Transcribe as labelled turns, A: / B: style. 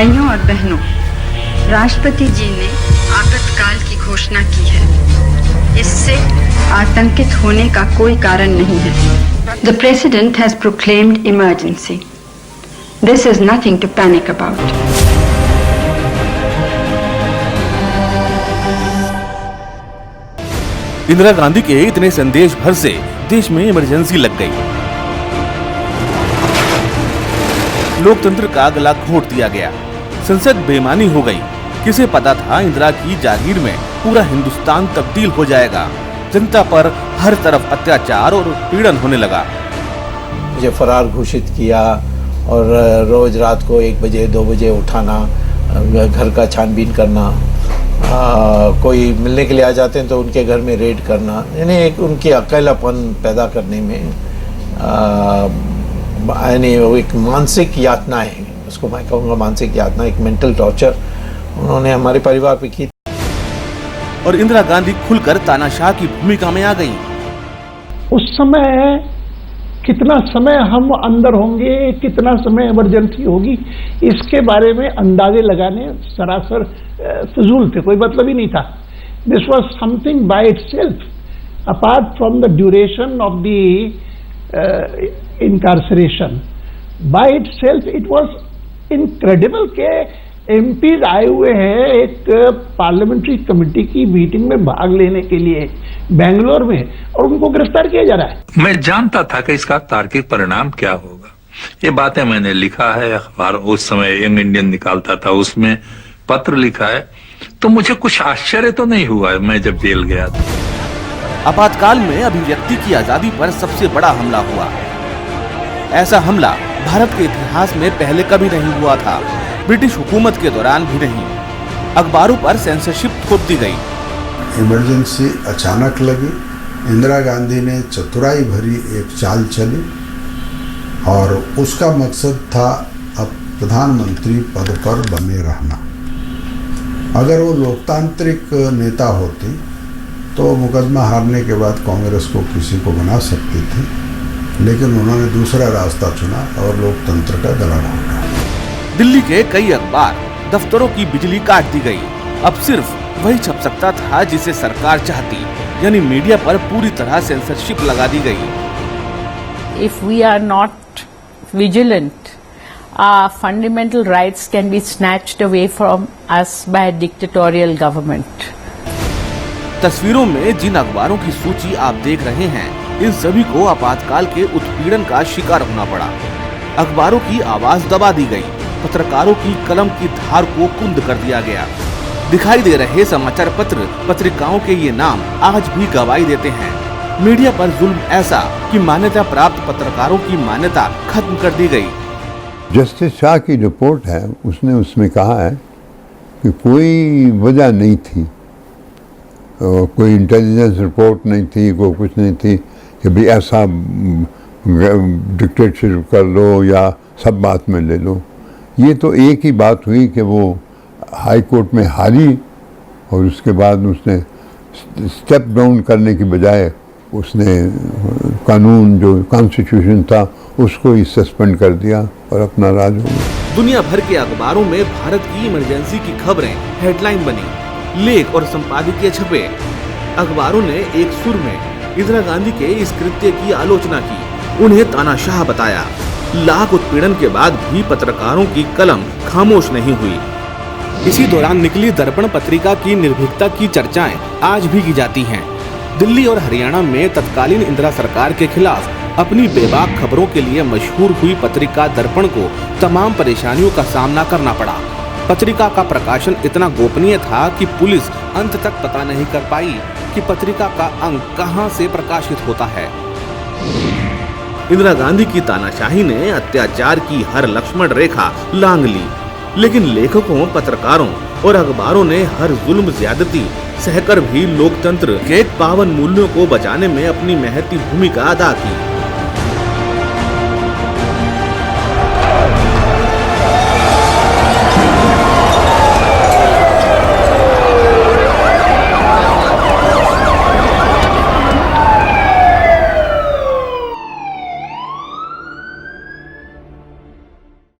A: भाइयों और बहनों, राष्ट्रपति जी ने आपातकाल की घोषणा की है। इससे आतंकित होने का कोई कारण नहीं है। The President has proclaimed emergency. This is nothing to panic about.
B: Indira Gandhi के इतने संदेश भर से देश में इमरजेंसी लग गई। लोकतंत्र का गला घोट दिया गया। संसद बेईमानी हो गई। किसे पता था इंदिरा की जागीर में पूरा हिंदुस्तान तब्दील हो जाएगा। जनता पर हर तरफ अत्याचार और पीड़न होने लगा।
C: मुझे फरार घोषित किया और रोज रात को 1 बजे 2 बजे उठाना, घर का छानबीन करना, कोई मिलने के लिए आ जाते हैं तो उनके घर में रेड करना, यानी एक उनकी अकेलापन पैदा करने में यानी एक मानसिक यातना है, उसको मैं कहूँगा मानसिक यातना, एक मेंटल टॉर्चर उन्होंने हमारे परिवार पे की।
B: और इंदिरा गांधी खुलकर तानाशाह की भूमिका में आ गई।
D: उस समय कितना समय हम अंदर होंगे, कितना समय इमरजेंसी होगी, इसके बारे में अंदाजे लगाने सरासर फजूल थे, कोई मतलब ही नहीं था। This was something by itself, apart from the duration of the incarceration. By itself it was incredible के एमपीज आए हुए हैं एक पार्लियामेंट्री कमेटी की मीटिंग में भाग लेने के लिए बेंगलोर में, और उनको गिरफ्तार किया जा रहा है।
E: मैं जानता था कि इसका तार्किक परिणाम क्या होगा। ये बातें मैंने लिखा है, अखबार उस समय यंग इंडियन निकालता था, उसमें पत्र लिखा है, तो मुझे कुछ आश्चर्य तो नहीं हुआ मैं जब जेल गया था।
B: आपातकाल में अभिव्यक्ति की आजादी पर सबसे बड़ा हमला हुआ। ऐसा हमला भारत के इतिहास में पहले कभी नहीं हुआ था। ब्रिटिश हुकूमत के दौरान भी नहीं। अखबारों पर सेंसरशिप थोप दी गई।
F: इमरजेंसी अचानक लगी। इंदिरा गांधी ने चतुराई भरी एक चाल चली और उसका मकसद था अब प्रधानमंत्री पद पर बने रहना। अगर वो लोकतांत्रिक नेता होती तो मुकदमा हारने के बाद कांग्रेस को किसी को बना सकती थी, लेकिन उन्होंने दूसरा रास्ता चुना और लोकतंत्र का गला घोटा।
B: दिल्ली के कई अखबार दफ्तरों की बिजली काट दी गई। अब सिर्फ वही छप सकता था जिसे सरकार चाहती, यानी मीडिया पर पूरी तरह सेंसरशिप लगा दी गई।
G: If we are not vigilant, our fundamental rights can be snatched away from us by a dictatorial government.
B: तस्वीरों में जिन अखबारों की सूची आप देख रहे हैं, इन सभी को आपातकाल के उत्पीड़न का शिकार होना पड़ा। अखबारों की आवाज दबा दी गई। पत्रकारों की कलम की धार को कुंद कर दिया गया। दिखाई दे रहे समाचार पत्र, पत्रिकाओं के ये नाम आज भी गवाही देते हैं। मीडिया पर जुल्म ऐसा कि मान्यता प्राप्त पत्रकारों की मान्यता खत्म कर दी गई।
H: जस्टिस शाह की रिपोर्ट है, उसने उसमें कहा है कि कोई वजह नहीं थी, कोई इंटेलिजेंस रिपोर्ट नहीं थी, कोई कुछ नहीं थी कि भाई ऐसा डिक्टेटरशिप कर लो या सब बात में ले लो। ये तो एक ही बात हुई कि वो हाई कोर्ट में हारी और उसके बाद उसने स्टेप डाउन करने की बजाय उसने कानून जो कॉन्स्टिट्यूशन था उसको ही सस्पेंड कर दिया और अपना राज हो गया।
B: दुनिया भर के अखबारों में भारत की इमरजेंसी की खबरें हेडलाइन बनी, लेख और संपादकीय छपे। अखबारों ने एक सुर में इंदिरा गांधी के इस कृत्य की आलोचना की, उन्हें तानाशाह बताया। लाख उत्पीड़न के बाद भी पत्रकारों की कलम खामोश नहीं हुई। इसी दौरान निकली दर्पण पत्रिका की निर्भीकता की चर्चाएं आज भी की जाती हैं। दिल्ली और हरियाणा में तत्कालीन इंदिरा सरकार के खिलाफ अपनी बेबाक खबरों के लिए मशहूर हुई पत्रिका दर्पण को तमाम परेशानियों का सामना करना पड़ा। पत्रिका का प्रकाशन इतना गोपनीय था कि पुलिस अंत तक पता नहीं कर पाई कि पत्रिका का अंक कहां से प्रकाशित होता है। इंदिरा गांधी की तानाशाही ने अत्याचार की हर लक्ष्मण रेखा लांघ ली, लेकिन लेखकों, पत्रकारों और अखबारों ने हर जुल्म ज्यादती सहकर भी लोकतंत्र के पावन मूल्यों को बचाने में अपनी महती भूमिका अदा की।